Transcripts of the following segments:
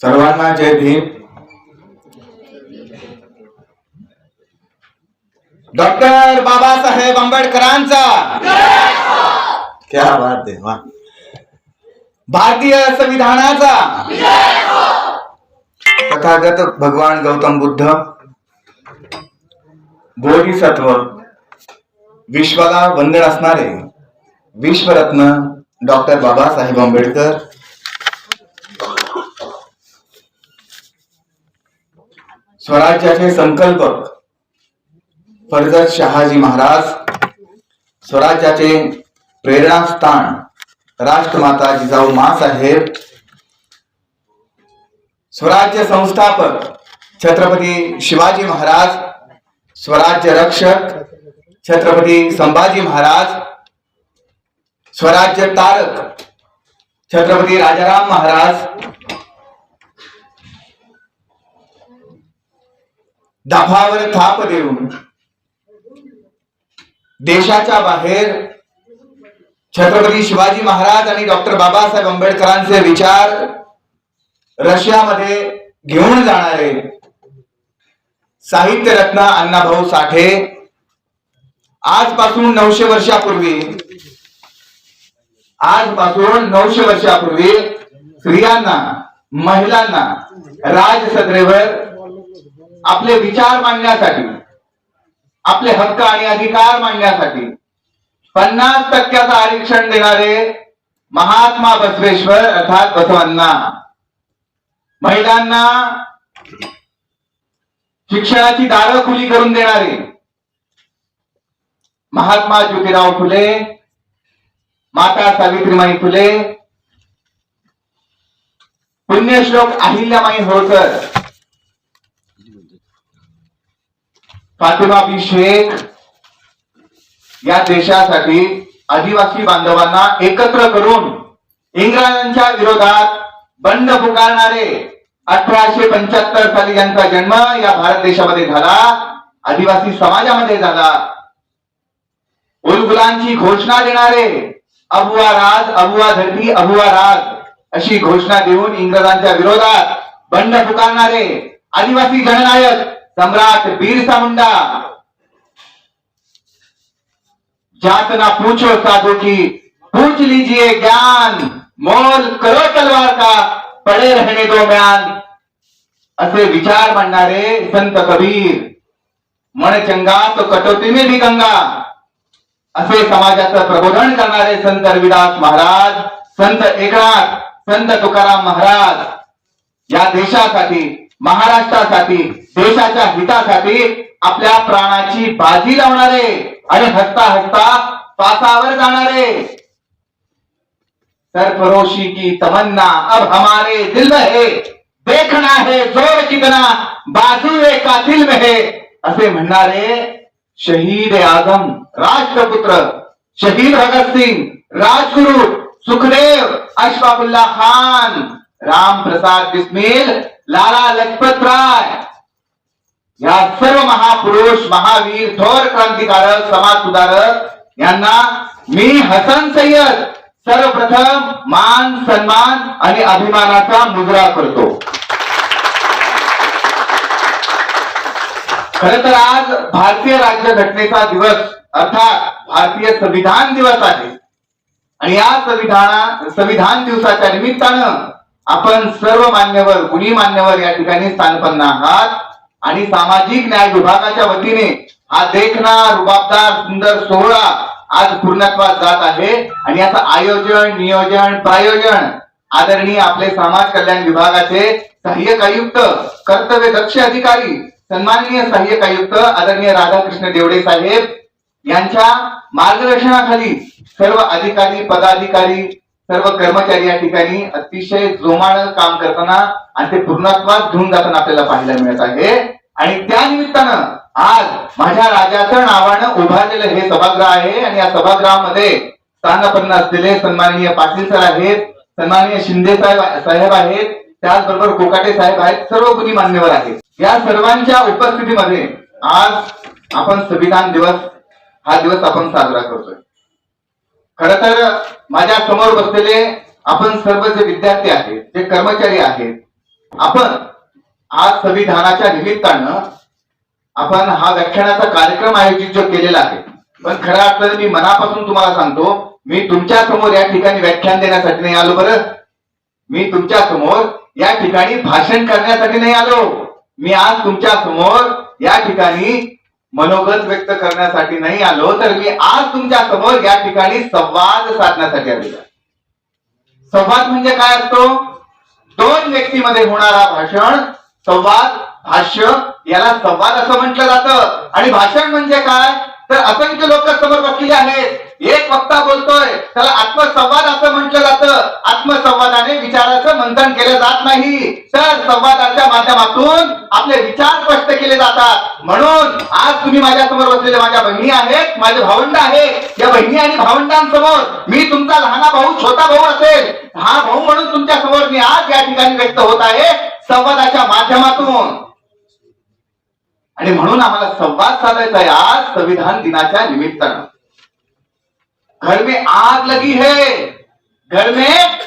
सर्वांना जय भीम. डॉक्टर बाबासाहेब आंबेडकरांचा क्या बात आहे वा. भारतीय संविधानाचा तथागत भगवान गौतम बुद्ध, बोधिसत्व, विश्वाला वंदन असणारे विश्वरत्न डॉक्टर बाबासाहेब आंबेडकर, स्वराज्याचे संकल्पक फर्जत शहाजी महाराज, स्वराज्याचे प्रेरणास्थान राष्ट्रमाता जिजाऊ माँसाहेब, स्वराज्य संस्थापक छत्रपती शिवाजी महाराज, स्वराज्य रक्षक छत्रपती संभाजी महाराज, स्वराज्य तारक छत्रपती राजाराम महाराज, दाफावर थाप देऊन देशाच्या बाहेर छत्रपती शिवाजी महाराज आणि डॉक्टर बाबासाहेब आंबेडकरांचे विचार रशियामध्ये घेऊन जाणारे साहित्य रत्न अण्णाभाऊ साठे आजपासून 900 वर्षापूर्वी स्त्रियांना, महिलांना राजसत्तेवर आपले विचार मांडण्यासाठी, आपले हक्क आणि अधिकार मांडण्यासाठी 50% आरक्षण देणारे महात्मा बसवेश्वर अर्थात बसवण्णा, महिलांना शिक्षणाची दारं खुली करून देणारे महात्मा ज्योतिराव फुले, माता सावित्रीबाई फुले, पुण्यश्लोक अहिल्याबाई होळकर, फातिमा बी शेख या देशासाठी आदिवासी बांधवांना एकत्र करून इंग्रजांच्या विरोधात बंड पुकारणारे 1875 साली ज्यांचा जन्म या भारत देशामध्ये झाला, आदिवासी समाजामध्ये झाला, उलगुलांची घोषणा देणारे अबुआ राज, अबुआ धरती, अबुआ राज अशी घोषणा देऊन इंग्रजांच्या विरोधात बंड पुकारणारे आदिवासी जननायक सम्राट बिरसा मुंडा, जात ना पूछो साधु की पूछ लीजिए ज्ञान, मोल करो तलवार का पड़े रहने दो म्यान असे विचार मांडणारे संत कबीर, मन चंगा तो कटौती में भी गंगा असे समाजाचं प्रबोधन करणारे संत रविदास महाराज, संत एकनाथ, संत तुकाराम महाराज या देशासाठी, महाराष्ट्रासाठी, देशाच्या हितासाठी आपल्या प्राणाची बाजी लावणारे आणि हसता हसता फासावर जाणारे. सरफरोशी की तमन्ना अब हमारे दिल में है, देखना है जोर कितना बाजुए कातिल में है असे म्हणणारे शहीद आजम, राष्ट्रपुत्र शहीद भगत सिंग, राजगुरु सुखदेव, अशफाकुल्ला खान, राम प्रसाद बिस्मिल, लाला लजपत राय या सर्व महापुरुष, महावीर, थोर क्रांतिकारक, समाज सुधारक यांना मी हसन सय्यद सर्वप्रथम मान, सन्मान आणि अभिमानाचा मुजरा करतो. खरं तर आज भारतीय राज्यघटनेचा दिवस अर्थात भारतीय संविधान दिवस आहे आणि या संविधान दिवसाच्या निमित्तानं आपण सर्व मान्यवर, गुणी मान्यवर या ठिकाणी स्थानपन्न आहात आणि सामाजिक न्याय विभागाच्या वतीने हा देखना, रुबाबदार, सुंदर सोहळा आज पूर्णत्वास जात आहे आणि याचं आयोजन, नियोजन, प्रायोजन आदरणीय आपले समाज कल्याण विभागाचे सहाय्यक आयुक्त, कर्तव्य दक्ष अधिकारी, सन्माननीय सहाय्यक आयुक्त आदरणीय राधाकृष्ण देवडे साहेब यांच्या मार्गदर्शनाखाली सर्व अधिकारी, पदाधिकारी, सर्व कर्मचारी या ठिकाणी अतिशय जोमानं काम करताना आणि ते पूर्णत्वास घेऊन जाताना आपल्याला पाहायला मिळत आहे. आणि त्या निमित्तानं आज माझ्या राजाचं नावानं उभारलेलं हे सभागृह आहे आणि या सभागृहामध्ये स्थानापन्न असलेले सन्माननीय पाटील सर आहेत, सन्माननीय शिंदे साहेब आहेत, त्याचबरोबर कोकाटे साहेब आहेत, सर्व गुणी मान्यवर आहेत. या सर्वांच्या उपस्थितीमध्ये आज आपण संविधान दिवस हा दिवस आपण साजरा करतोय. खरं तर माझ्या समोर बसलेले आपण सर्व जे विद्यार्थी आहेत, जे कर्मचारी आहेत, आपण आज संविधानाच्या निमित्तानं आपण हा व्याख्यानाचा कार्यक्रम आयोजित जो केलेला आहे, पण खऱ्या अर्थाने मी मनापासून तुम्हाला सांगतो, मी तुमच्या समोर या ठिकाणी व्याख्यान देण्यासाठी नाही आलो. बरं, मी तुमच्या समोर या ठिकाणी भाषण करण्यासाठी नाही आलो. मी आज तुमच्या समोर या ठिकाणी मनोगत व्यक्त करण्यासाठी नाही आलो, तर मी आज तुमच्या समोर या ठिकाणी संवाद साधण्यासाठी आलेलो. संवाद म्हणजे काय असतो? दोन व्यक्तीमध्ये होणारा भाषण, संवाद, भाष्य, याला संवाद असं म्हटलं जातं. आणि भाषण म्हणजे काय? तर असंख्य लोक समोर बसलेले आहेत, एक वक्ता बोलतोय, त्याला आत्मसंवाद असं म्हटलं जातं. आत्मसंवादाने विचाराचं मंथन केलं जात नाही, तर संवादाच्या माध्यमातून आपले विचार स्पष्ट केले जातात. म्हणून आज तुम्ही माझ्या समोर बसलेले माझ्या बहिणी आहेत, माझे भावंड आहेत. या बहिणी आणि भावंडांसमोर मी तुमचा लहाना भाऊ, छोटा भाऊ असेल, हा भाऊ म्हणून तुमच्या समोर मी आज या ठिकाणी व्यक्त होत आहे संवादाच्या माध्यमातून. आणि म्हणून आम्हाला संवाद साधायचा आहे आज संविधान दिनाच्या निमित्तानं. घर में आग लगी है, घर में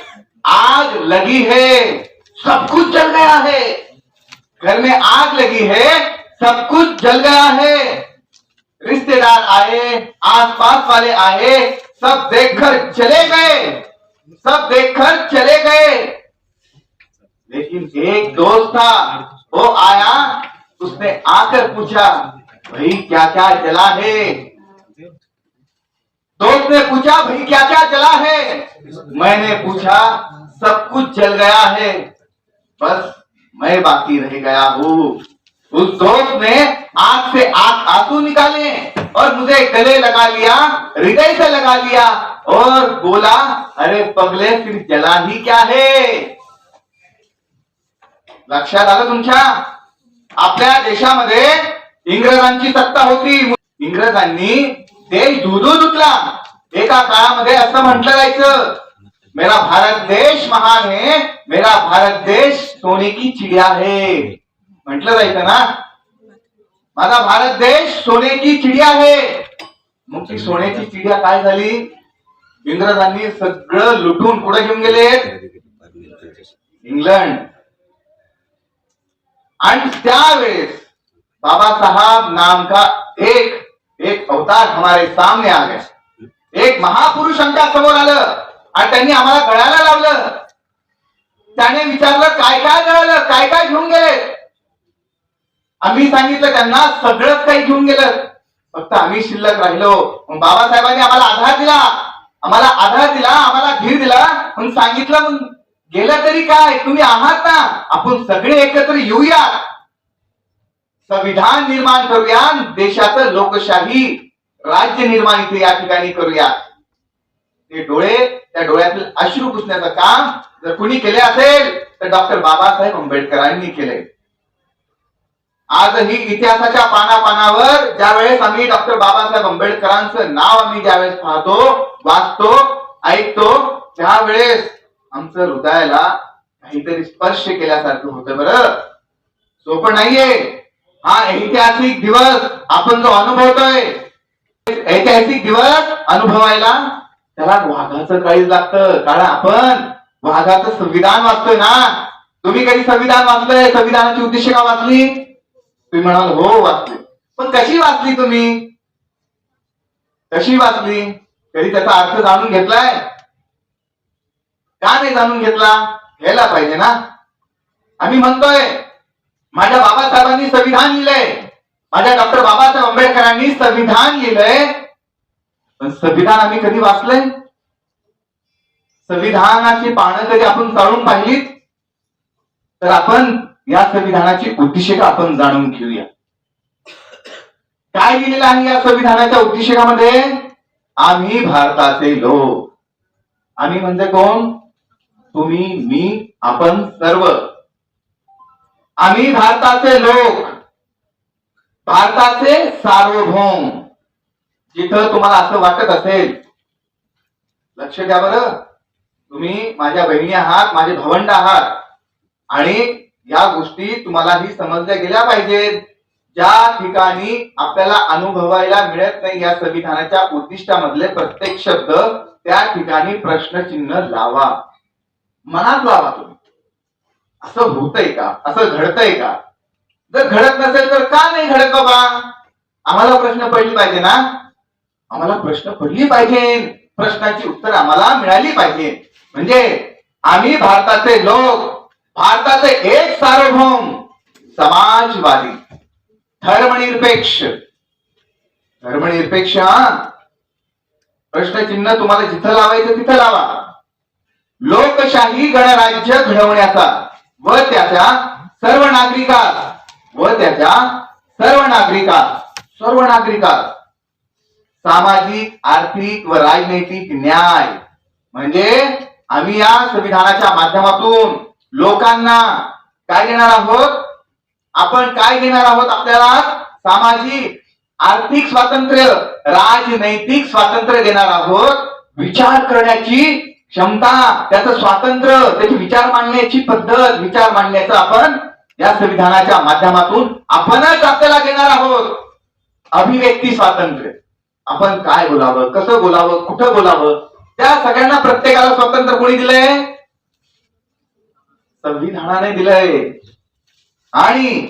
आग लगी है, सब कुछ जल गया है. घर में आग लगी है, सब कुछ जल गया है. रिश्तेदार आए, आसपास वाले आए, सब देखकर चले गए, सब देखकर चले गए. लेकिन एक दोस्त था, वो आया, उसने आकर पूछा, भाई क्या क्या जला है? दोस्त ने पूछा, भाई क्या क्या जला है? मैंने पूछा, सब कुछ जल गया है, बस मैं बाकी रह गया हूँ. उस दोस्त ने आंख से आंसू निकाले और मुझे गले लगा लिया, हृदय से लगा लिया और बोला, अरे पगले, फिर जला ही क्या है? लक्षात आलं तुमच्या? आपल्या देशामध्ये इंग्रजांची सत्ता होती. इंग्रजांनी देश धुदू धुतला. एका काळामध्ये असं म्हटलं जायचं, मेरा भारत देश महान है, मेरा भारत देश सोने की चिड़िया है. म्हटलं जायचं ना, माझा भारत देश सोने की चिड़िया है. मग ती सोन्याची चिडिया काय झाली? इंग्रजांनी सगळं लुटून कुठे घेऊन गेले? इंग्लंड. आणि त्यावेळेस बाबा साहब नाम का एक अवतार हमारे सामने आ गया. एक महापुरुष आमच्या समोर आलं आणि त्यांनी आम्हाला गळायला लावलं. त्याने विचारलं, काय काय गळालं, काय काय घेऊन गेले? आम्ही सांगितलं त्यांना, सगळंच काही घेऊन गेलं, फक्त आम्ही शिल्लक राहिलो. मग बाबासाहेबांनी आम्हाला आधार दिला, आम्हाला धीर दिला. मग सांगितलं, मग गेलं तरी काय, तुम्ही आहात ना, आपण सगळे एकत्र येऊया, संविधान निर्माण करूया, देशाचं लोकशाही राज्य निर्माण इथे या ठिकाणी करूया. ते डोळे, त्या डोळ्यातील अश्रू पुसण्याचं काम जर कुणी केले असेल तर डॉक्टर बाबासाहेब आंबेडकरांनी केले. आजही इतिहासाच्या पानापानावर ज्यावेळेस आम्ही डॉक्टर बाबासाहेब आंबेडकरांचं नाव आम्ही ज्यावेळेस पाहतो, वाचतो, ऐकतो, त्यावेळेस आमचं हृदयाला काहीतरी स्पर्श केल्यासारखं होतं. बरं, सोपं नाहीये हा ऐतिहासिक दिवस आपण जो अनुभवतोय. ऐतिहासिक दिवस अनुभवायला त्याला वाघाचं काळीज लागतं, कारण आपण वाघाचं संविधान वाचतोय ना. तुम्ही कधी संविधान वाचलंय? संविधानाची उद्दिष्टिका वाचली? तुम्ही म्हणाल हो वाचली. पण कशी वाचली तुम्ही? कशी वाचली? कधी त्याचा अर्थ जाणून घेतलाय? का नाही जाणून घेतला? घ्यायला पाहिजे ना. आम्ही म्हणतोय माझ्या बाबासाहेबांनी संविधान लिहिलंय, माझ्या डॉक्टर बाबासाहेब आंबेडकरांनी संविधान लिहिलंय, पण संविधान आम्ही कधी वाचलंय? संविधानाची पानं कधी आपण चाळून पाहिलीत? तर आपण या संविधानाची उद्दिष्टिका आपण जाणून घेऊया. काय लिहिलेलं आहे या संविधानाच्या उद्दिष्टिकामध्ये? आम्ही भारताचे लोक. आम्ही म्हणजे कोण? तुम्ही, मी, आपण सर्व. आम्ही भारताचे लोक, भारताचे सार्वभौम. जिथं तुम्हाला असं वाटत असेल, लक्ष द्या बरं, तुम्ही माझ्या बहिणी आहात, माझे भावंड आहात, आणि या गोष्टी तुम्हालाही समजल्या गेल्या पाहिजेत. ज्या ठिकाणी आपल्याला अनुभवायला मिळत नाही या संविधानाच्या उद्दिष्टामधले प्रत्येक शब्द, त्या ठिकाणी प्रश्नचिन्ह लावा, मनात लावा तुम्ही. असं होतंय का, असं घडतंय का? जर घडत नसेल तर का नाही घडत बाबा? आम्हाला प्रश्न पडली पाहिजे ना, आम्हाला प्रश्न पडली पाहिजे, प्रश्नाची उत्तर आम्हाला मिळाली पाहिजे. म्हणजे आम्ही भारताचे लोक, भारताचे एक सार्वभौम समाजवादी धर्मनिरपेक्ष, धर्मनिरपेक्ष प्रश्नचिन्ह तुम्हाला जिथं लावायचं तिथं लावा. लोकशाही गणराज्य घडवण्याचा व त्याच्या सर्व नागरिकात सामाजिक, आर्थिक व राजनैतिक न्याय, म्हणजे आम्ही या संविधानाच्या माध्यमातून लोकांना काय देणार आहोत? आपण काय देणार आहोत? आपल्याला सामाजिक, आर्थिक स्वातंत्र्य, राजनैतिक स्वातंत्र्य देणार आहोत. विचार करण्याची क्षमता, त्याचं स्वातंत्र्य, त्याची विचार मांडण्याची पद्धत, विचार मांडण्याचं आपण या संविधानाच्या माध्यमातून आपणच आपल्याला देणार आहोत. अभिव्यक्ती स्वातंत्र्य, आपण काय बोलावं, कसं बोलावं, कुठं बोलावं, त्या सगळ्यांना प्रत्येकाला स्वातंत्र्य कोणी दिलंय? संविधानाने दिलंय. आणि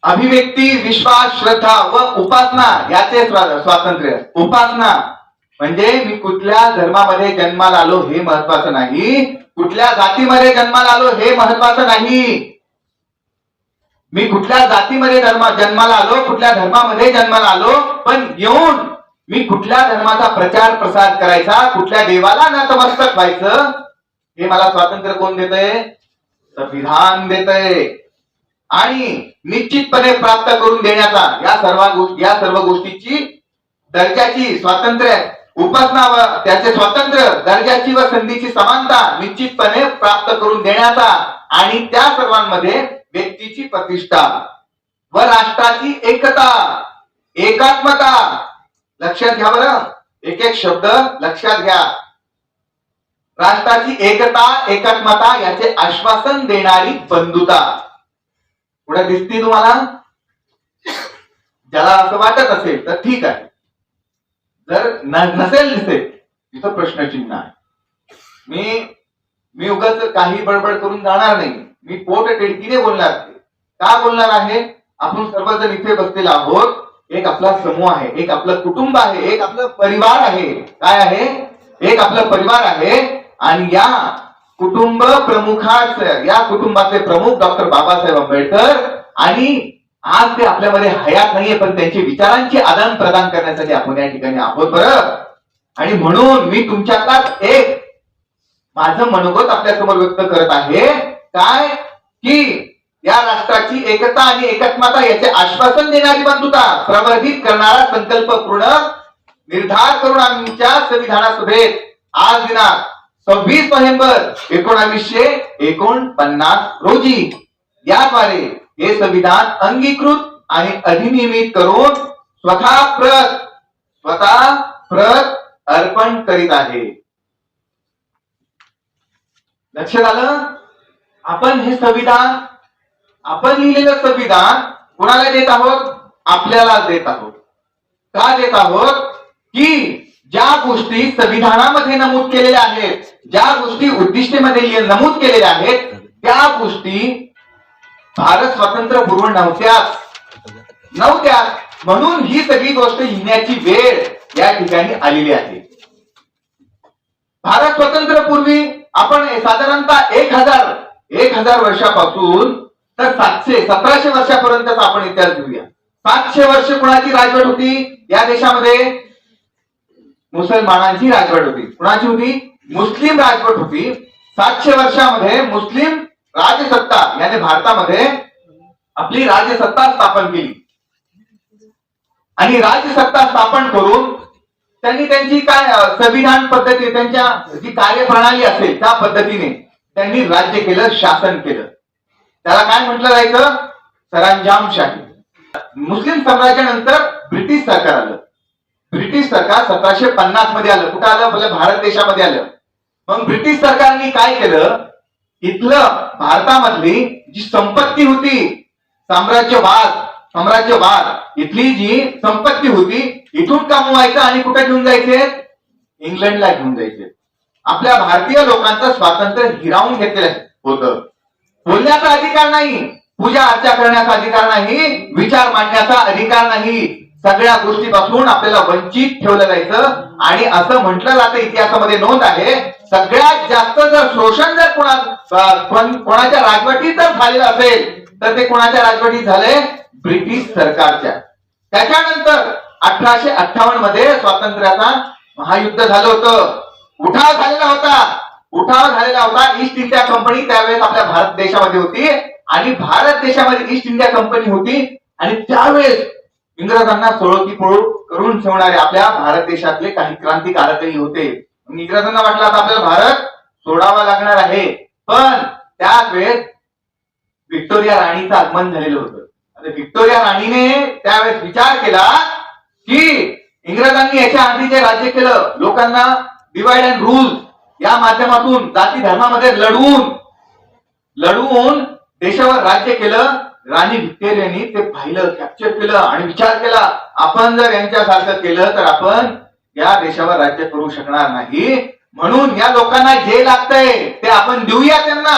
अभिव्यक्ती, विश्वास, श्रद्धा व उपासना याचे स्वातंत्र्य. उपासना म्हणजे मी कुठल्या धर्मामध्ये जन्माला आलो हे महत्वाचं नाही, कुठल्या जातीमध्ये जन्माला आलो हे महत्वाचं नाही. मी कुठल्या जातीमध्ये जन्माला आलो, कुठल्या धर्मामध्ये जन्माला आलो, पण येऊन मी कुठल्या धर्माचा प्रचार प्रसार करायचा, कुठल्या देवाला नतमस्तक व्हायचं, हे मला स्वातंत्र्य कोण देतंय? संविधान देतंय. आणि निश्चितपणे प्राप्त करून देण्याचा या सर्व गोष्टीची दर्जाची स्वातंत्र्य, उपासना व त्याचे स्वातंत्र्य, दर्जाची व संधीची समानता निश्चितपणे प्राप्त करून देण्याचा, आणि त्या सर्वांमध्ये व्यक्तीची प्रतिष्ठा व राष्ट्राची एकता, एकात्मता. लक्षात घ्या बरं, एक एक शब्द लक्षात घ्या. राष्ट्राची एकता, एकात्मता याचे आश्वासन देणारी बंधुता. पुढे दिसती तुम्हाला? ज्याला असं वाटत असेल तर ठीक आहे, जर नसेल दिसेल तिथं प्रश्नचिन्ह आहे. मी उगाच काही बडबड करून जाणार नाही. मी पोट टिळकीने बोलणार. का बोलणार आहे? आपण सर्वजण इथे बसलेलो आहोत. एक आपला समूह आहे, एक आपलं कुटुंब आहे, एक आपलं परिवार आहे. काय आहे? एक आपलं परिवार आहे. आणि या कुटुंबाचे प्रमुख डॉक्टर बाबासाहेब आंबेडकर, आणि आज ते आपल्यामध्ये हयात नाहीये, पण त्यांच्या विचारांची आदान प्रदान करण्यासाठी आपण या ठिकाणी आहोत बरं. आणि म्हणून मी तुमच्यातलाच एक माझं मनोगत आपल्या समोर व्यक्त करत आहे. काय? की या राष्ट्राची एकता आणि एकात्मता याचे आश्वासन देणारी बंधुता प्रवर्धित करणारा संकल्पपूर्ण निर्धार करून आमच्या संविधान सभेत आज दिनांक 26 नोव्हेंबर 1949 रोजी याद्वारे हे संविधान अंगीकृत आणि अधिनियमित करून स्वतः प्रत अर्पण करीत आहे. लक्षात आलं? आपण हे संविधान, आपण लिहिलेलं संविधान कोणाला देत आहोत? आपल्याला देत आहोत. का देत आहोत? की ज्या गोष्टी संविधानामध्ये नमूद केलेल्या आहेत, ज्या गोष्टी उद्दिष्टेमध्ये नमूद केलेल्या आहेत, त्या गोष्टी भारत स्वातंत्र्यपूर्व नव्हत्या. म्हणून ही सगळी गोष्ट लिहिण्याची वेळ या ठिकाणी आलेली आहे. भारत स्वातंत्र्यपूर्वी आपण साधारणतः 1000 वर्षापासून तर 1700 वर्षापर्यंतचा आपण इतिहास घेऊया. 700 वर्ष कुणाची राजवट होती या देशामध्ये? मुसलमानांची राजवट होती. कुणाची होती? मुस्लिम राजवट होती. 700 वर्षामध्ये मुस्लिम राजसत्ता याने भारतामध्ये आपली राजसत्ता स्थापन केली. आणि राजसत्ता स्थापन करून त्यांनी त्यांची काय संविधान पद्धती, त्यांच्या जी कार्यप्रणाली असेल त्या पद्धतीने त्यांनी राज्य केलं, शासन केलं. त्याला काय म्हटलं जायचं? सरंजामशाही. मुस्लिम साम्राज्यानंतर ब्रिटिश सरकार आलं. ब्रिटिश सरकार 1750 मध्ये आलं. कुठं आलं? आपल्या भारत देशामध्ये आलं. मग ब्रिटिश सरकारने काय केलं? इथलं भारतामधली जी संपत्ती होती, साम्राज्यवाद इथली जी संपत्ती होती, इथून कमवायचं आणि कुठे घेऊन जायचे? इंग्लंडला घेऊन जायचे. आपल्या भारतीय लोकांचं स्वातंत्र्य हिरावून घेतलेलं आहे. होतं. बोलण्याचा अधिकार नाही, पूजा अर्चा करण्याचा अधिकार नाही, विचार मांडण्याचा अधिकार नाही. सगळ्या गोष्टीपासून आपल्याला वंचित ठेवलं जायचं. आणि असं म्हटलं जातं, इतिहासामध्ये नोंद आहे, सगळ्यात जास्त जर शोषण जर कोणाच्या राजवटीत जर झालेलं असेल तर ते कोणाच्या राजवटीत झाले? ब्रिटिश सरकारच्या. त्याच्यानंतर 1858 मध्ये स्वातंत्र्याचा महायुद्ध झालं होतं. उठाव झालेला होता. ईस्ट इंडिया कंपनी त्यावेळेस आपल्या भारत देशामध्ये होती आणि भारत देशामध्ये ईस्ट इंडिया कंपनी होती. आणि त्यावेळेस इंग्रजांना सोळोकीपोळ करून ठेवणारे आपल्या भारत देशातले काही क्रांतिकारकही होते. इंग्रजांना वाटलं आता आपल्याला भारत सोडावा लागणार आहे. पण त्याच वेळेस व्हिक्टोरिया राणीचं आगमन झालेलं होतं. व्हिक्टोरिया राणीने त्यावेळेस विचार केला की इंग्रजांनी याच्या आधी जे राज्य केलं, लोकांना डिवाइड अँड रूल या माध्यमातून जाती धर्मामध्ये लढवून देशावर राज्य केलं. राणी व्हिक्टोरियानी ते पाहिलं, कॅप्चर केलं आणि विचार केला, आपण जर यांच्यासारखं केलं तर आपण या देशावर राज्य करू शकणार नाही. म्हणून या लोकांना जे लागतंय ते आपण देऊया त्यांना.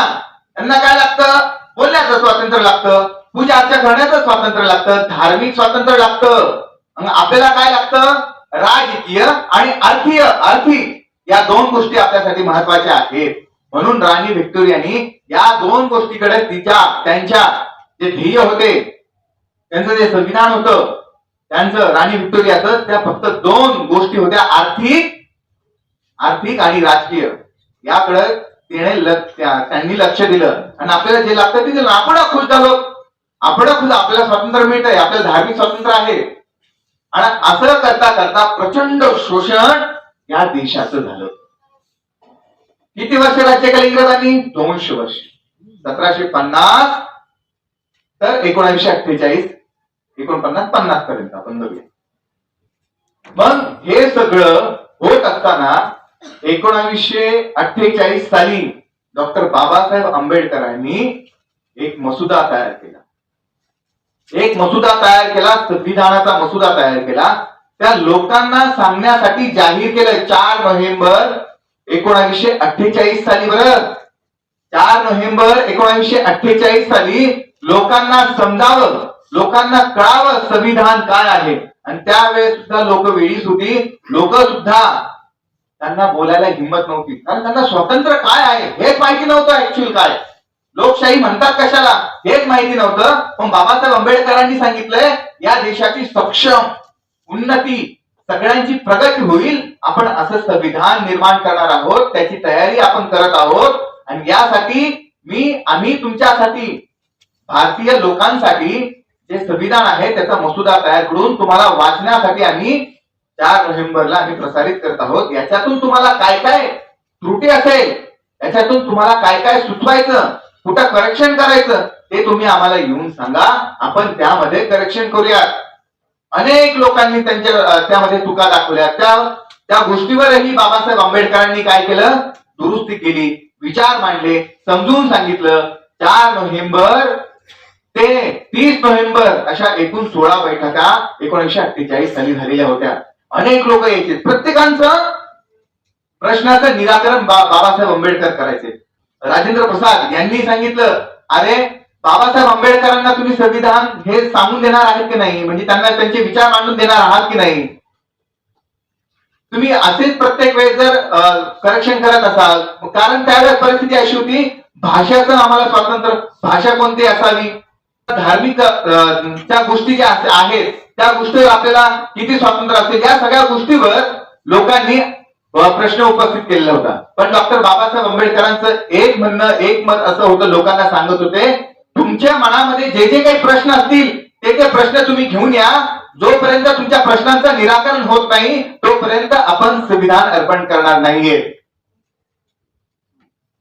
त्यांना काय लागतं? बोलण्याचं स्वातंत्र्य लागतं, पूजा अर्चा करण्याचं स्वातंत्र्य लागतं, धार्मिक स्वातंत्र्य लागतं. आपल्याला काय लागतं? राजकीय आणि आर्थिक या दोन गोष्टी आपल्यासाठी महत्वाच्या आहेत. म्हणून राणी व्हिक्टोरियानी या दोन गोष्टीकडे त्यांच्या जे ध्येय होते, त्यांचं जे संविधान होतं, त्यांचं राणी व्हिक्टोरियाचं, त्या फक्त दोन गोष्टी होत्या, आर्थिक आणि राजकीय. याकडे त्यांनी लक्ष दिलं आणि आपल्याला जे लागतं ते दिलं. आपण खुश झालो, आपल्याला स्वातंत्र्य मिळत आहे, आपल्याला धार्मिक स्वातंत्र्य आहे. आणि असं करता करता प्रचंड शोषण या देशाचं झालं. किती वर्ष राज्य केलं इंग्रजांनी? 200 वर्ष. 1750 तर 1948 49 पर्यंत आपण बघूया. मग हे सगळं होत असताना 1948 साली डॉक्टर बाबासाहेब आंबेडकरांनी एक मसुदा तयार केला. संविधानाचा मसुदा तयार केला. त्या लोकांना सांगण्यासाठी जाहीर केलं 4 नोव्हेंबर 1948 साली. बरं, 4 नोव्हेंबर 1948 साली लोकांना समजावं, लोकांना कळावं संविधान काय आहे. आणि त्यावेळेस सुद्धा लोक वेळीच होती. लोक सुद्धा त्यांना बोलायला हिंमत नव्हती, कारण त्यांना स्वातंत्र्य काय आहे हेच माहिती नव्हतं. ऍक्च्युअल काय लोकशाही म्हणतात कशाला हेच माहिती नव्हतं. पण बाबासाहेब आंबेडकरांनी सांगितलंय या देशाची सक्षम उन्नती, सगळ्यांची प्रगती होईल, आपण असं संविधान निर्माण करणार आहोत, त्याची तयारी आपण करत आहोत. आणि यासाठी आम्ही तुमच्यासाठी, भारतीय लोकांसाठी जे संविधान आहे त्याचा मसुदा तयार करून तुम्हाला वाचण्यासाठी आम्ही 4 नोव्हेंबरला आम्ही प्रसारित करत आहोत. याच्यातून तुम्हाला काय काय त्रुटी असेल, याच्यातून तुम्हाला काय काय सुचवायचं, कुठं करेक्शन करायचं, ते तुम्ही आम्हाला येऊन सांगा, आपण त्यामध्ये करेक्शन करूयात. अनेक लोकांनी त्यामध्ये चुका दाखवल्या. त्या गोष्टीवरही बाबासाहेब आंबेडकरांनी काय केलं? दुरुस्ती केली, विचार मांडले, समजून सांगितलं. 4 नोव्हेंबर ते 30 नोव्हेंबर अशा एकूण 16 बैठका 1948 साली झालेल्या होत्या. अनेक लोक यायचे, प्रत्येकांचं प्रश्नाचं निराकरण बाबासाहेब आंबेडकर करायचे. राजेंद्र प्रसाद यांनी सांगितलं, अरे बाबासाहेब आंबेडकरांना तुम्ही संविधान हे सांगून देणार आहेत की नाही, म्हणजे त्यांना त्यांचे विचार मांडून देणार आहात की नाही. तुम्ही असेच प्रत्येक वेळेस जर करेक्शन करत असाल, कारण त्यावेळेस परिस्थिती अशी होती, भाषाचं आम्हाला स्वातंत्र्य, भाषा कोणती असावी, धार्मिक त्या गोष्टी ज्या आहेत त्या गोष्टीवर आपल्याला किती स्वातंत्र्य असेल, या सगळ्या गोष्टीवर लोकांनी प्रश्न उपस्थित केलेला होता. पण डॉक्टर बाबासाहेब आंबेडकरांचं एक म्हणणं, एक मत असं होतं, लोकांना सांगत होते, तुमच्या मनामध्ये जे जे काही प्रश्न असतील ते प्रश्न तुम्ही घेऊन या. जोपर्यंत तुमच्या प्रश्नांचं निराकरण होत नाही तोपर्यंत आपण संविधान अर्पण करणार नाहीये.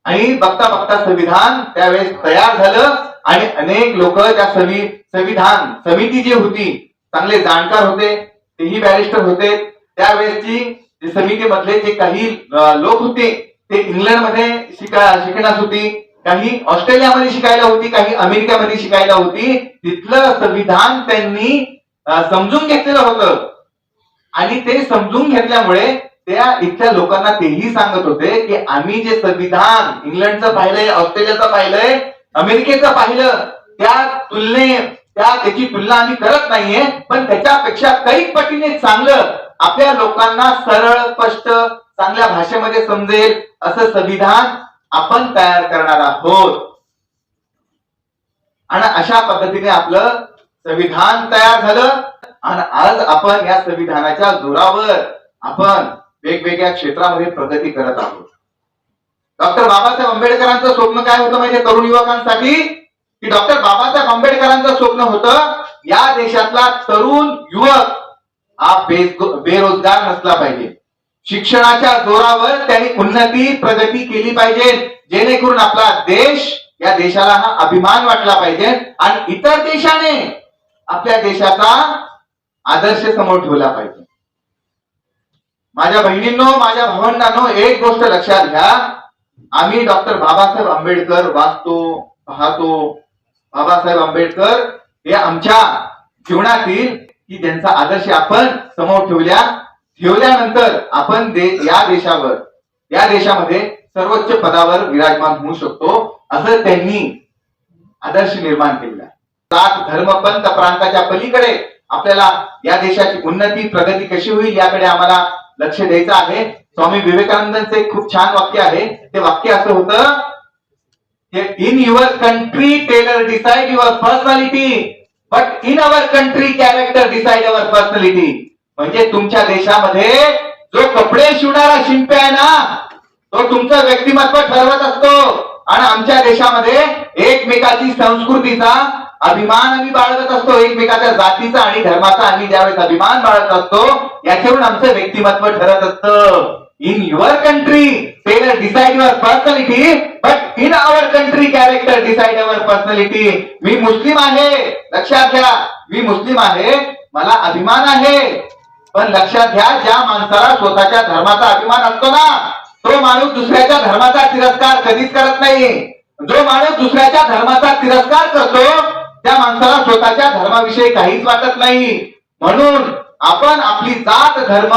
आणि बघता बघता संविधान त्यावेळेस तयार झालं आणि अनेक लोक त्या संविधान समिती जी होती, चांगले जाणकार होते, तेही बॅरिस्टर होते. त्यावेळेसची समितीमधले जे काही लोक होते ते इंग्लंडमध्ये शिकण्यास होती, काही ऑस्ट्रेलियामध्ये शिकायला होती, काही अमेरिकेमध्ये शिकायला होती. तिथलं संविधान त्यांनी समजून घेतलेलं होतं आणि ते समजून घेतल्यामुळे त्या इथल्या लोकांना तेही सांगत होते की आम्ही जे संविधान इंग्लंडचं पाहिलंय, ऑस्ट्रेलियाचं पाहिलंय, अमेरिकेचं पाहिलं, त्याची तुलना आम्ही करत नाहीये, पण त्याच्यापेक्षा कैक पटीने चांगलं आपल्या लोकांना सरळ स्पष्ट चांगल्या भाषेमध्ये समजेल असं संविधान आपण तयार करणार आहोत. आणि अशा पद्धतीने आपलं संविधान तयार झालं आणि आज आपण या संविधानाच्या जोरावर आपण वेगवेगळ्या क्षेत्रामध्ये प्रगती करत आहोत. डॉक्टर बाबासाहेब आंबेडकरांचं स्वप्न काय होतं माहितीये तरुण युवकांसाठी, की डॉक्टर बाबासाहेब आंबेडकरांचं स्वप्न होतं या देशातला तरुण युवक हा बेरोजगार नसला पाहिजे. शिक्षणाच्या जोरावर त्यांनी उन्नती प्रगती केली पाहिजे, जेणेकरून आपला देश, या देशाला हा अभिमान वाटला पाहिजे आणि इतर देशाने आपल्या देशाचा आदर्श समोर ठेवला पाहिजे. माझ्या बहिणींनो, माझ्या भावंडांनो, एक गोष्ट लक्षात घ्या, आम्ही डॉक्टर बाबासाहेब आंबेडकर वाचतो, पाहतो. बाबासाहेब आंबेडकर हे आमच्या जीवनातील की त्यांचा आदर्श आपण समोर ठेवल्यानंतर आपण या देशामध्ये सर्वोच्च पदावर विराजमान होऊ शकतो, असं त्यांनी आदर्श निर्माण केलेला आहे. जात धर्म पंथ प्रांताच्या पलीकडे आपल्याला या देशाची उन्नती प्रगती कशी होईल याकडे आम्हाला लक्ष द्यायचं आहे. स्वामी विवेकानंदांचं एक खूप छान वाक्य आहे. ते वाक्य असं होतं, in your country tailor decide your personality, but in our country character decide our personality. म्हणजे तुमच्या देशामध्ये जो कपडे शिवणारा शिंपी आहे ना, तो तुमचं व्यक्तिमत्व ठरवत असतो आणि आमच्या देशामध्ये एकमेकाची संस्कृतीचा अभिमान आम्ही बाळगत असतो, एकमेकाच्या जातीचा आणि धर्माचा आम्ही ज्यावेळेस अभिमान बाळगत असतो, याच्यावरून आमचं व्यक्तिमत्व ठरत असतं. In your country tailor decide your personality, but in our country character decide our personality. मी मुस्लिम आहे, लक्षात घ्या, मी मुस्लिम आहे, मला अभिमान आहे, पण लक्षात घ्या, ज्या माणसाला स्वतःच्या धर्माचा अभिमान असतो ना, तो माणूस दुसऱ्याच्या धर्माचा तिरस्कार कधीच करत नाही. जो माणूस दुसऱ्याच्या धर्माचा तिरस्कार करतो त्या माणसाला स्वतःच्या धर्माविषयी काहीच वाटत नाही. म्हणून आपण आपली जात धर्म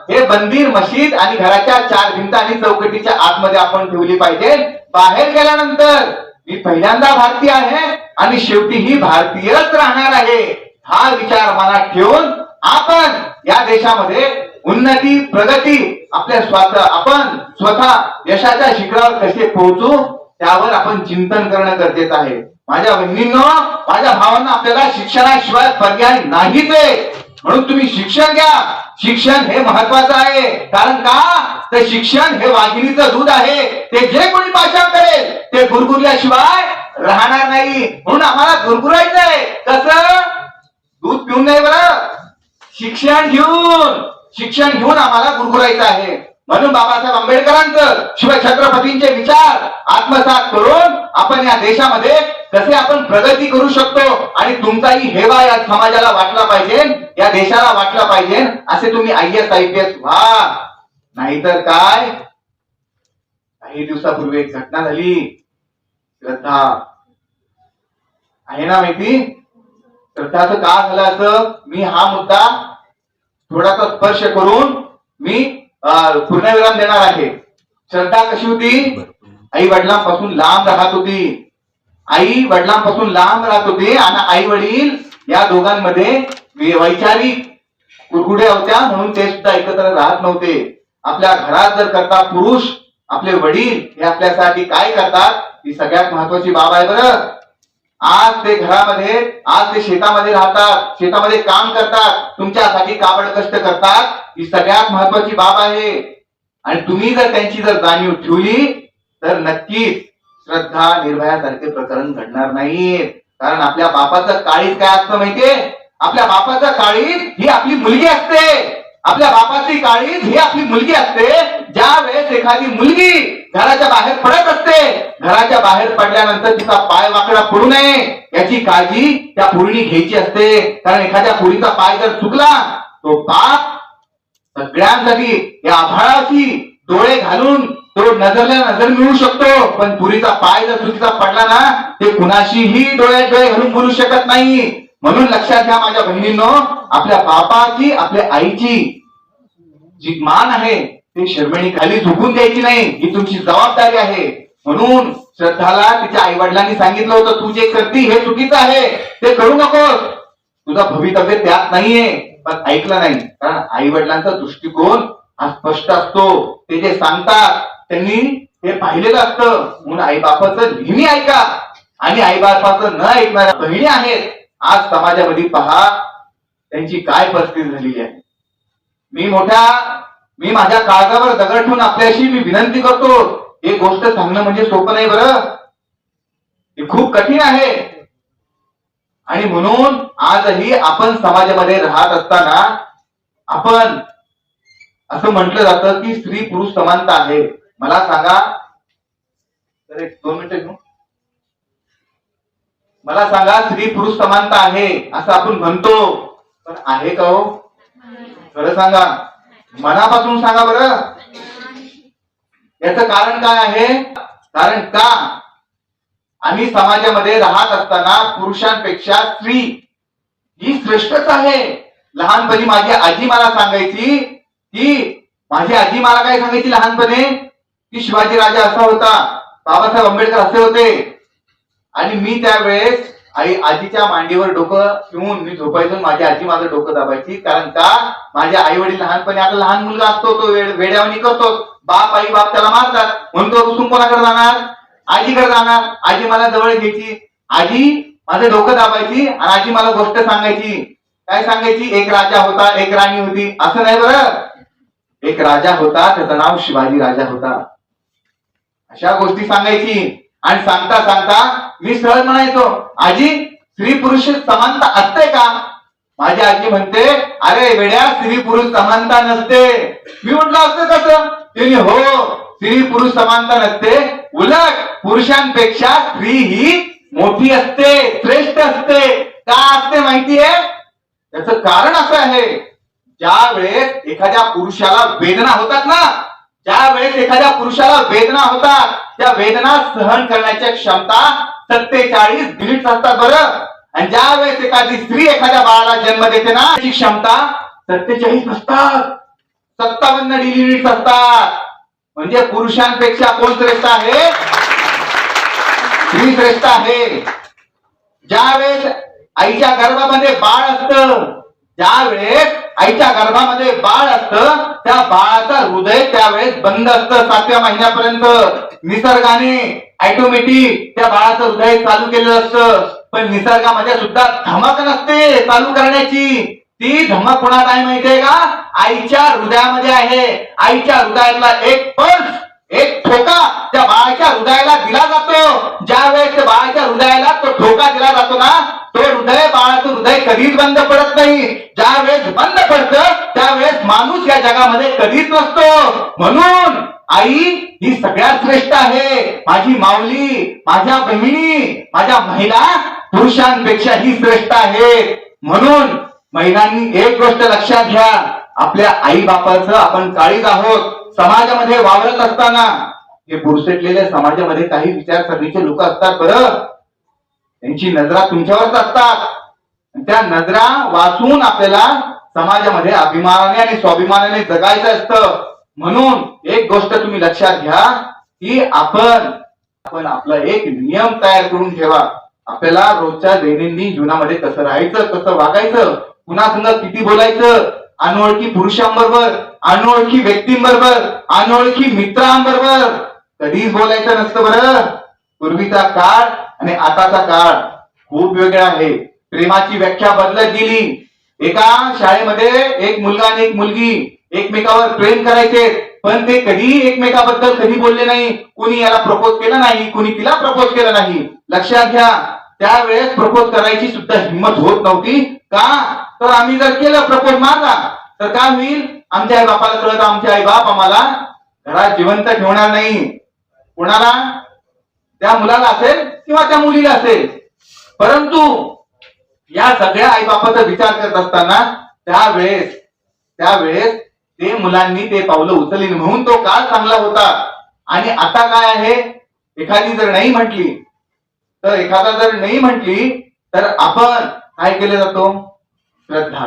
हे मंदिर, मशीद आणि घराच्या चार भिंत आणि चौकटीच्या आतमध्ये आपण ठेवली पाहिजे. बाहेर गेल्यानंतर मी पहिल्यांदा भारतीय आहे आणि शेवटीही भारतीयच राहणार आहे, हा विचार मनात ठेवून आपण या देशामध्ये उन्नती प्रगती आपण स्वतः यशाच्या शिखरावर कसे पोहोचू त्यावर आपण चिंतन करणं गरजेचं आहे. माझ्या बहिणींनो, माझ्या भावांना, आपल्याला शिक्षणाशिवाय पर्याय नाहीच आहे. म्हणून तुम्ही शिक्षण घ्या. शिक्षण हे महत्वाचं आहे. कारण का, तर शिक्षण हे वाघिणीचं दूध आहे. ते जे कोणी पाषाण करेल ते गुरगुरल्याशिवाय राहणार नाही. म्हणून आम्हाला गुरगुरायचंय. कसं? दूध पिऊन नाही, बरं, शिक्षण घेऊन आम्हाला गुरगुरायचं आहे. म्हणून बाबासाहेब आंबेडकरांचं, शिवछत्रपतींचे विचार आत्मसात करून आपण या देशामध्ये कसे आपण प्रगती करू शकतो आणि तुमचाही हेवा या समाजाला वाटला पाहिजे, या देशाला वाटला पाहिजे, असे तुम्ही IAS IPS व्हा. नाहीतर काय, काही दिवसापूर्वी एक घटना झाली, श्रद्धा आहे ना माहिती, श्रद्धाचं का झालं असं, मी हा मुद्दा थोडासा स्पर्श करून मी पूर्णविराम देणार आहे. श्रद्धा कशी होती? आई वडिलांपासून लांब राहत होती. आणि आई वडील या दोघांमध्ये वैचारिक कुरघुड्या होत्या, म्हणून ते सुद्धा एकत्र राहत नव्हते. आपल्या घरात जर करता पुरुष, आपले वडील हे आपल्यासाठी काय करतात ही सगळ्यात महत्वाची बाब आहे. बरं, आज ते शेतामध्ये राहतात, शेतामध्ये काम करतात, तुमच्यासाठी काबड कष्ट करतात, ही सगळ्यात महत्वाची बाब आहे. आणि तुम्ही जर त्यांची जाणीव ठेवली तर नक्कीच श्रद्धा, निर्भयासारखे प्रकरण घडणार नाहीत. कारण आपल्या बापाचं काळीज काय असतं माहितीये? आपल्या बापाचं काळीज ही आपली मुलगी असते. आपल्या बापाची काळीज ही आपली मुलगी असते. ज्या वेळेस एखादी मुलगी घराच्या बाहेर पडत असते, घराच्या बाहेर पडल्यानंतर तिचा पाय वाकडा पडू नये याची काळजी त्या पोरीने घ्यायची असते. कारण एखाद्या पोरीचा पाय जर चुकला, तो बाप सगळ्यांसाठी या आभाळाची डोळे घालून तो नजरला नजर मिळू शकतो, पण पुरीचा पाय जर चुकीचा पडला ना, ते कुणाशीही डोळ्यात डोळे घालून बोलू शकत नाही. म्हणून लक्षात घ्या माझ्या बहिणींनो, आपल्या बापाची, आपल्या आईची जी मान आहे ती शर्मणी खाली झुकून द्यायची नाही, ही तुमची जबाबदारी आहे. म्हणून श्रद्धाला तिच्या आई वडिलांनी सांगितलं होतं, तू जे करती हे चुकीचं आहे, ते करू नकोस, तुझा भवितव्य त्यात नाहीये. पण ऐकलं नाही, कारण आई वडिलांचा दृष्टिकोन हा स्पष्ट असतो. ते जे सांगतात त्यांनी हे पाहिलेलं असतं. म्हणून आई बापाचं नेहमी ऐका. आणि आई बापाचं न ऐकणाऱ्या बहिणी आहेत आज समाजामध्ये पहा त्यांची काय परिस्थिती झालेली आहे. मी माझ्या काळजावर दगड ठेवून आपल्याशी मी विनंती करतो, एक गोष्ट सांगणं म्हणजे सोपं नाही बरं, हे खूप कठीण आहे. आणि म्हणून आजही आपण समाजामध्ये राहत असताना आपण असं म्हटलं जातं की स्त्री पुरुष समानता आहे. मला सांगा, तर एक 2 मिनिटं घेऊ, मला सांगा स्त्री पुरुष समानता आहे असं आपण म्हणतो, पण आहे का हो? खरं सांगा, मनापासून सांगा बरं. याचं कारण काय आहे? कारण का आम्ही समाजामध्ये राहत असताना पुरुषांपेक्षा स्त्री ही श्रेष्ठच आहे. लहानपणी माझी आजी मला सांगायची की माझी आजी मला काय सांगायची लहानपणी, की शिवाजी राजा असा होता, बाबासाहेब आंबेडकर असे होते. आणि मी त्यावेळेस आजीच्या मांडीवर डोकं ठेवून मी झोपायचो, माझी आजी माझं डोकं दाबायची. कारण का माझे आई वडील लहानपणी, आता लहान मुलगा असतो तो वेड्यावानी करतो, बाप त्याला मारतात, म्हणून तो रुसून कोणाकडे जाणार? आजीकडे जाणार. आजी मला जवळ घ्यायची, आजी माझं डोकं दाबायची आणि आजी मला गोष्ट सांगायची. काय सांगायची? एक राजा होता, एक राणी होती. असं नाही बरं, एक राजा होता, त्याचं नाव शिवाजी राजा होता. अशा गोष्टी सांगायची. आणि सांगता सांगता मी सहज म्हणायचो, आजी स्त्री पुरुष समानता असते का? माझी आजी म्हणते, अरे वेड्या, स्त्री पुरुष समानता नसते. मी म्हटलं असतं कसं? तिने हो, स्त्री पुरुष समानता नसते, उलट पुरुषांपेक्षा स्त्री ही मोठी असते, श्रेष्ठ असते. का असते माहितीये? त्याचं कारण असं आहे, ज्या वेळेस एखाद्या पुरुषाला वेदना होतात ना, ज्या वेळेस एखाद्या पुरुषाला वेदना होतात, त्या वेदना सहन करण्याची क्षमता 47 मिनिट असतात बरं. आणि ज्या वेळेस एखादी स्त्री एखाद्या बाळाला जन्म देते ना, त्याची क्षमता 47 नसतात, 57 मिनिट असतात. म्हणजे पुरुषांपेक्षा कोण श्रेष्ठ आहे? स्त्री श्रेष्ठ आहे. ज्या वेळेस आईच्या गर्भामध्ये बाळ असतं, ज्या वेळेस आईच्या गर्भामध्ये बाळ असतं, त्या बाळाचं हृदय त्यावेळेस बंद असतं 7व्या महिन्यापर्यंत. निसर्गाने ऑटोमॅटिक त्या बाळाचं हृदय चालू केलेलं असतं. पण निसर्गामध्ये सुद्धा धमक नसते चालू करण्याची. ती धमक कोणाला आहे माहितीये का? आईच्या हृदयामध्ये आहे. आईच्या हृदयातला एक पल्स, एक ठोका त्या बाळाच्या हृदयाला दिला जातो. ज्या वेळेस त्या बाळाच्या हृदयाला तो ठोका दिला जातो ना, तो हृदय, बाळाचं हृदय कधीच बंद पडत नाही. ज्या वेळेस बंद पडतं त्यावेळेस माणूस या जगामध्ये कधीच नसतो. म्हणून आई ही सगळ्यात श्रेष्ठ आहे. माझी माऊली, माझ्या बहिणी, माझ्या महिला पुरुषांपेक्षा ही श्रेष्ठ आहेत. म्हणून महिलांनी एक गोष्ट लक्षात घ्या, आपल्या आई बापाचं आपण काळीज आहोत. समाजामध्ये वावरत असताना हे बुरसटलेल्या समाजामध्ये काही विचारसरणीचे लोक असतात बरं, त्यांची नजरा तुमच्यावरच असतात. त्या नजरा वाचून आपल्याला समाजामध्ये अभिमानाने आणि स्वाभिमानाने जगायचं असतं. म्हणून एक गोष्ट तुम्ही लक्षात घ्या की आपण आपला एक नियम तयार करून ठेवा. आपल्याला रोजच्या दैनंदिन जीवनामध्ये कसं राहायचं, कसं वागायचं, कुणासंग किती बोलायचं, अनोळखी पुरुषांबरोबर, अनोळखी व्यक्तींबरोबर, अनोळखी मित्रांबरोबर कधीच बोलायचं नसतं बरं. पूर्वीचा काळ आणि आताचा काळ खूप वेगळा आहे. प्रेमाची व्याख्या बदलत गेली. एका शाळेमध्ये एक मुलगा आणि एक मुलगी एकमेकावर प्रेम करायचे, पण ते कधी एकमेकाबद्दल कधी बोलले नाही. कुणी याला प्रपोज केलं नाही, कुणी तिला प्रपोज केलं नाही. लक्षात घ्या, त्यावेळेस प्रपोज करायची सुद्धा हिंमत होत नव्हती. का? तर आम्ही जर केलं, प्रपोज मारला तर काय होईल? आमच्या आई बापाला कळत, आमचे आई बाप आम्हाला घरात जिवंत ठेवणार नाही. कोणाला? त्या मुलाला असेल किंवा त्या मुलीला असेल. परंतु या सगळ्या आई बापाचा विचार करत असताना त्यावेळेस ते मुलांनी ते पावलं उचलली, म्हणून तो काळ चांगला होता. आणि आता काय आहे, एखादा जर नाही म्हटली तर आपण काय केलं जातो? श्रद्धा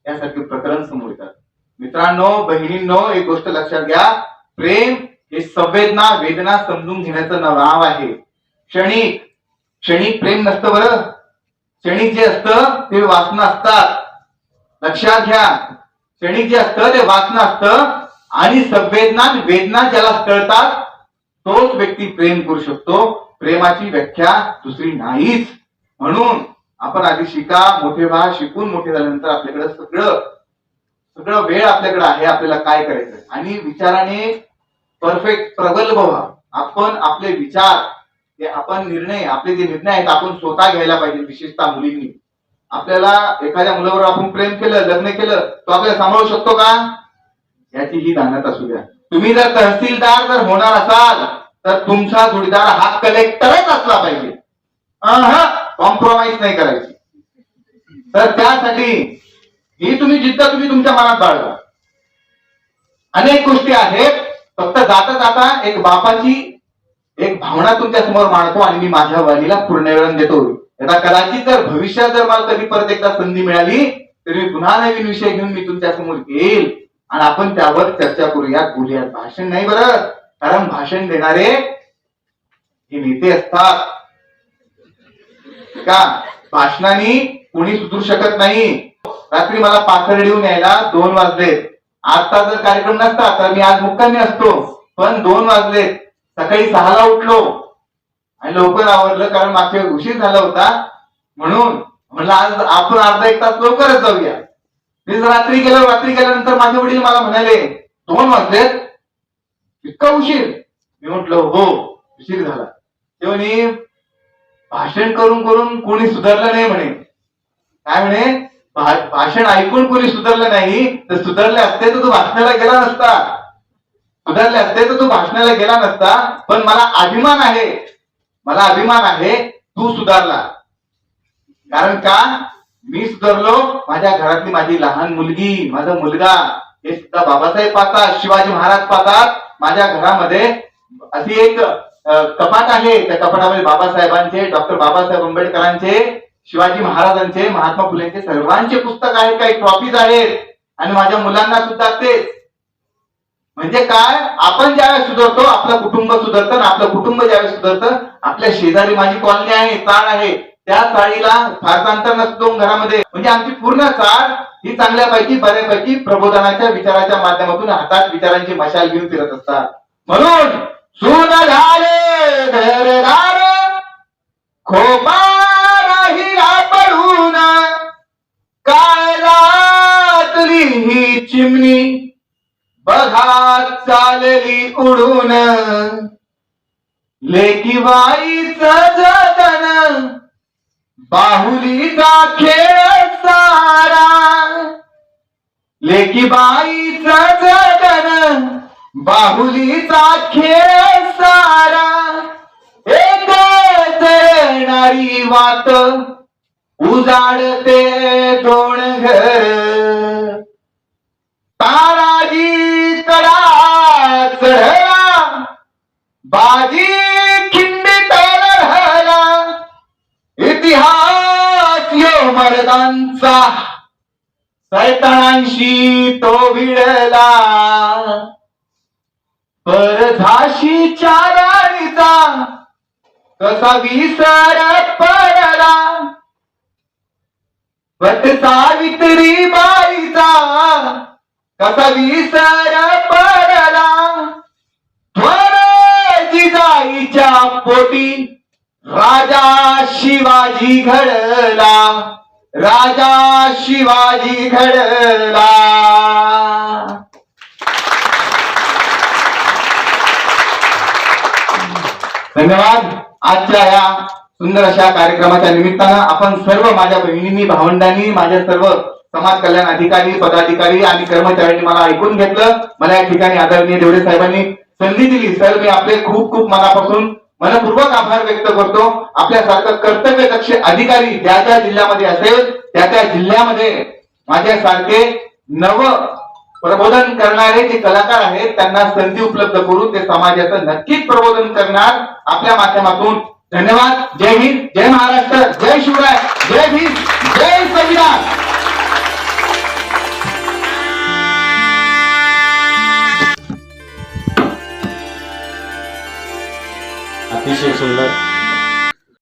यासारखे प्रकरण समोर येतात. मित्रांनो, बहिणींनो, एक गोष्ट लक्षात घ्या, प्रेम हे संवेदना वेदना समजून घेण्याचं नाव आहे. क्षणिक क्षणिक प्रेम नसतं बरं. क्षणिक जे असतं ते वासना असतात. लक्षात घ्या, क्षणिक जे असतं ते वासना असतं आणि संवेदना वेदना ज्याला कळतात तोच व्यक्ती प्रेम करू शकतो. प्रेमाची व्याख्या दुसरी नाहीच. म्हणून आपण आधी शिका, मोठे व्हा. शिकून मोठे झाल्यानंतर आपल्याकडे सगळं वेळ आपल्याकडे आहे. आपल्याला काय करायचं आणि विचाराने परफेक्ट प्रगल्भ व्हा. आपण आपले विचार आपले जे निर्णय आहेत आपण स्वतः घ्यायला पाहिजे. विशेषतः मुलींनी. आपल्याला एखाद्या मुलावर आपण प्रेम केलं, लग्न केलं, तो आपल्याला सांभाळू शकतो का याची ही जाणत असू द्या. तुम्ही जर तहसीलदार जर होणार असाल तर तुमचा जोडीदार हा कलेक्टरच असला पाहिजे. कॉम्प्रोमाइज नाही करायची. तर त्यासाठी ही जिद्द तुम्ही तुमच्या मनात बाळगा. अनेक गोष्टी आहेत. फक्त जाता जाता एक बापाची एक भावना तुमच्या समोर मांडतो आणि मी माझ्या वाणीला पूर्ण वेळ देतो. आता कदाचित जर भविष्यात जर मला कधी परत एकदा संधी मिळाली तर मी पुन्हा नवीन विषय घेऊन मी तुमच्या समोर येईल आणि आपण त्यावर चर्चा करूयात, बोलूयात. भाषण नाही बरं, कारण भाषण देणारे हे नेते असतात का. भाषणाने कोणी सुधरू शकत नाही. रात्री मला पाथर्डी येऊन यायला 2 वाजलेत. आता जर कार्यक्रम नसता तर मी आज मुक्कामी असतो, पण 2 वाजलेत. सकाळी 6ला उठलो आणि लवकर आवरलं कारण मागच्या उशीर झाला होता. म्हणून म्हणलं आज आपण अर्धा 1 तास लवकरच जाऊया. मी रात्री गेल्यानंतर माझे वडील मला म्हणाले 2 वाजलेत, इतका उशीर. मी म्हटलं हो, उशीर झाला. ते म्हणे भाषण करून करून कोणी सुधारलं नाही म्हणे. काय म्हणे, भाषण ऐकून कोणी सुधारलं नाही. तर सुधारले असते तर तू भाषणाला गेला नसता. पण मला अभिमान आहे तू सुधारला. कारण का मी सुधारलो, माझ्या घरातली माझी लहान मुलगी, माझा मुलगा हे सुद्धा बाबासाहेब पाहतात, शिवाजी महाराज पाहतात. माझ्या घरामध्ये अशी एक कपाट आहे. त्या कपाटामध्ये बाबासाहेबांचे, डॉक्टर बाबासाहेब आंबेडकरांचे, शिवाजी महाराजांचे, महात्मा फुलेंचे सर्वांचे पुस्तक आहेत, काही ट्रॉफीज आहेत. आणि माझ्या मुलांना सुद्धा तेच. म्हणजे काय, आपण ज्यावेळेस सुधारतो आपलं कुटुंब सुधारतं, आपलं कुटुंब ज्यावेळेस सुधारतं, आपल्या शेजारी माझी कॉलनी आहे, चाळ आहे, त्या चाळीला फारसा अंतर नसतो घरामध्ये. म्हणजे आमची पूर्ण चाळ ही चांगल्यापैकी बऱ्यापैकी प्रबोधनाच्या विचाराच्या माध्यमातून हातात विचारांची मशाल घेऊन फिरत असतात. म्हणून सून झाले घरदार खोपा राहिला पडून, काळातली ही चिमणी बघा चालली उडून. लेकी बाईच जगन बाहुलीचा खेळ सारा. लेकी बाईच जगन बाहुलीचा खेळ सारा. एक जळणारी वात उजाडते 2 घर. तानाजी कडा चढला बाजी खिंडीत लढला. इतिहास यो मर्दांचा सैतानांशी तो भिडला. परझाशीच्या राणीचा कसा विसर पडला. वट सावित्री बाईचा कसा विसर पडला. थोर जिजाईच्या पोटी राजा शिवाजी घडला. राजा शिवाजी घडला. धन्यवाद. आजच्या या सुंदर अशा कार्यक्रमाच्या निमित्तानं आपण सर्व माझ्या बहिणींनी, भावंडांनी, माझ्या सर्व समाज कल्याण अधिकारी, पदाधिकारी आणि कर्मचाऱ्यांनी मला ऐकून घेतलं. मला या ठिकाणी आदरणीय देवडे साहेबांनी संधी दिली. सर, मी आपले खूप खूप मनापासून मनपूर्वक आभार व्यक्त करतो. आपल्यासारखं कर्तव्यदक्ष अधिकारी ज्या ज्या जिल्ह्यामध्ये असेल त्या त्या जिल्ह्यामध्ये माझ्यासारखे नव प्रबोधन करणारे जे कलाकार आहेत त्यांना संधी उपलब्ध करून ते समाजाचं नक्कीच प्रबोधन करणार आपल्या माध्यमातून. धन्यवाद. जय हिंद, जय महाराष्ट्र, जय शिवराय, जय भीम, जय संविधान. अतिशय सुंदर